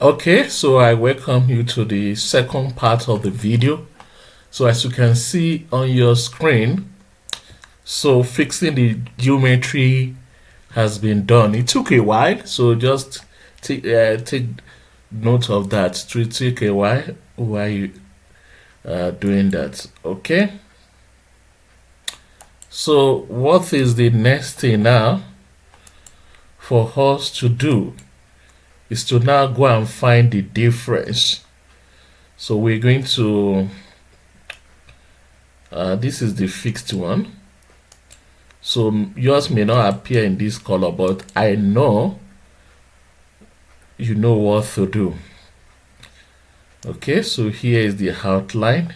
Okay, so I welcome you to the second part of the video. So as you can see on your screen, so fixing the geometry has been done. It took a while, so just take note of that. To take a while you doing that. Okay. So what is the next thing now for us to do is to now go and find the difference. So we're going to this is the fixed one. So yours may not appear in this color, but I know you know what to do. Okay, so here is the outline.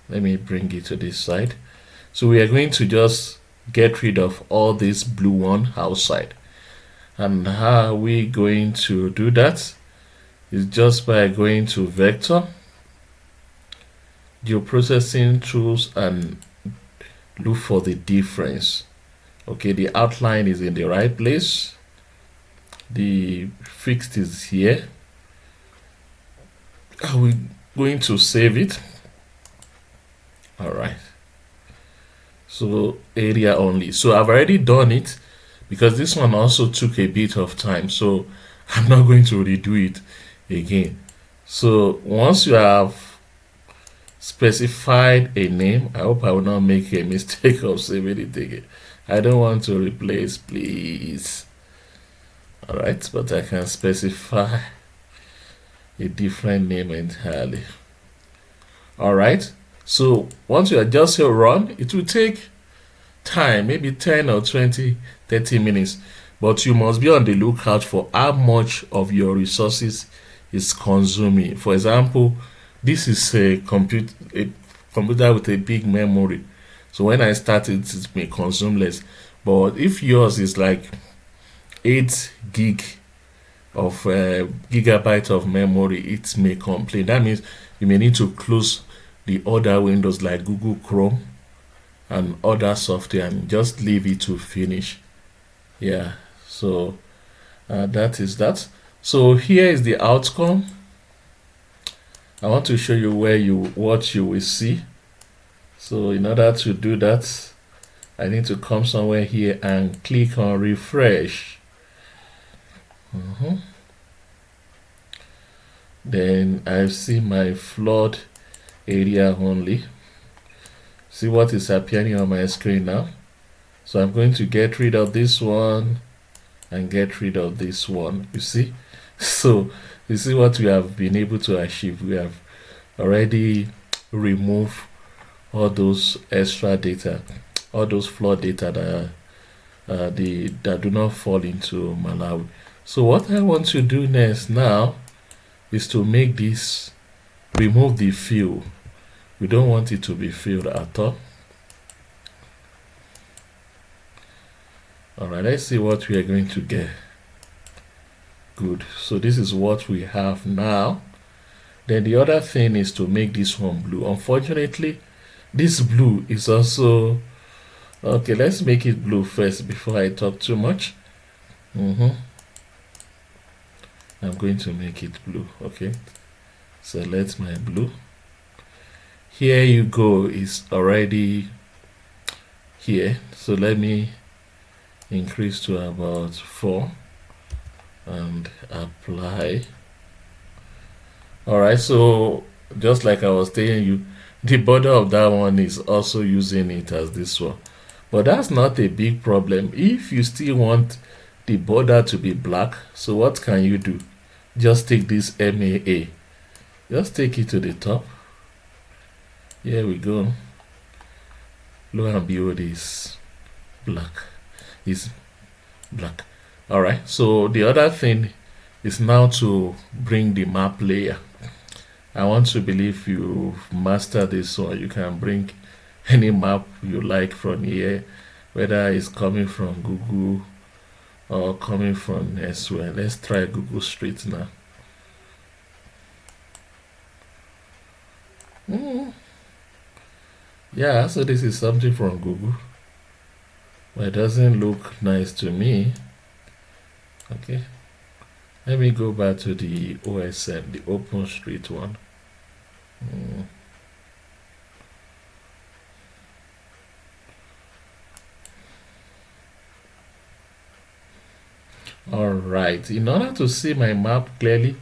Let me bring it to this side. So we are going to just get rid of all this blue one outside. And how are we going to do that? Is just by going to vector, geoprocessing tools, and look for the difference. Okay, the outline is in the right place. The fixed is here. Are we going to save it? All right. So area only. So I've already done it because this one also took a bit of time. So I'm not going to redo it again. So once you have specified a name, I hope I will not make a mistake of saving it again. I don't want to replace, please. All right, but I can specify a different name entirely. All right, so once you just hit run, it will take time, maybe 10 or 20, 30 minutes, but you must be on the lookout for how much of your resources is consuming. For example, this is a computer with a big memory, so when I start it may consume less, but if yours is like 8 gig of gigabyte of memory, it may complain. That means you may need to close the other windows like Google Chrome and other software and just leave it to finish. Yeah, so that is that. So here is the outcome. I want to show you what you will see. So in order to do that, I need to come somewhere here and click on refresh. Then I see my flood area only. See what is appearing on my screen now. So I'm going to get rid of this one and get rid of this one. You see? So you see what we have been able to achieve. We have already removed all those extra data, all those flood data that do not fall into Malawi. So what I want to do next now is to make this, remove the fill. We don't want it to be filled at all. All right, let's see what we are going to get. Good. So this is what we have now. Then the other thing is to make this one blue. Unfortunately, this blue is also okay. Let's make it blue first before I talk too much. I'm going to make it blue. Okay, select my blue. Here you go, is already here. So let me increase to about 4 and apply. All right, so just like I was telling you, the border of that one is also using it as this one, but that's not a big problem. If you still want the border to be black, so what can you do? Just take this MAA, just take it to the top. Here we go. Lo and behold, is black. Is black. All right, so the other thing is now to bring the map layer. I want to believe you've mastered this, so you can bring any map you like from here, whether it's coming from Google or coming from elsewhere. Let's try Google Street now. Yeah, so this is something from Google, but it doesn't look nice to me. Okay, Let me go back to the OSM, the open street one. All right, in order to see my map clearly,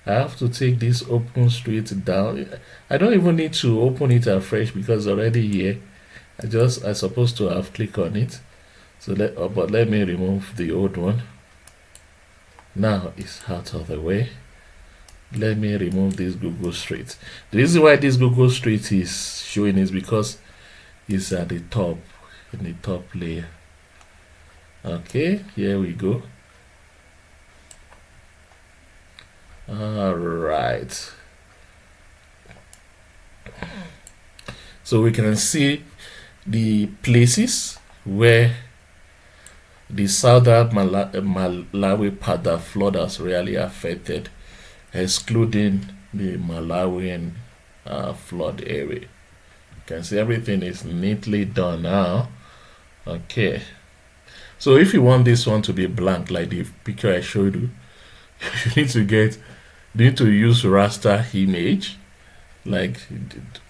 I have to take this open street down. I don't even need to open it afresh because it's already here. I supposed to have clicked on it. So but let me remove the old one. Now it's out of the way. Let me remove this Google Street. The reason why this Google Street is showing is because it's at the top, in the top layer. Okay, here we go. All right. So we can see the places where the southern Malawi part that flood has really affected, excluding the Malawian flood area. You can see everything is neatly done now. Okay. So if you want this one to be blank, like the picture I showed you, you need to use raster image,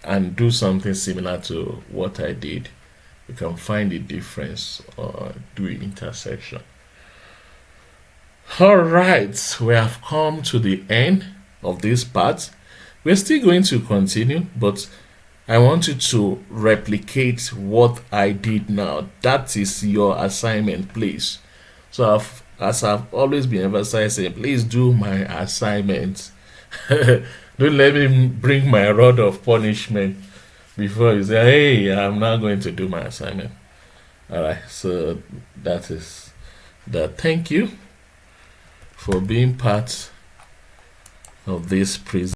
and do something similar to what I did. You can find the difference or do intersection. All right, we have come to the end of this part. We're still going to continue, but I want you to replicate what I did now. That is your assignment, please. So as I've always been emphasizing, please do my assignments. Don't let me bring my rod of punishment before you say, hey, I'm not going to do my assignment. All right, so that is that. Thank you for being part of this presentation.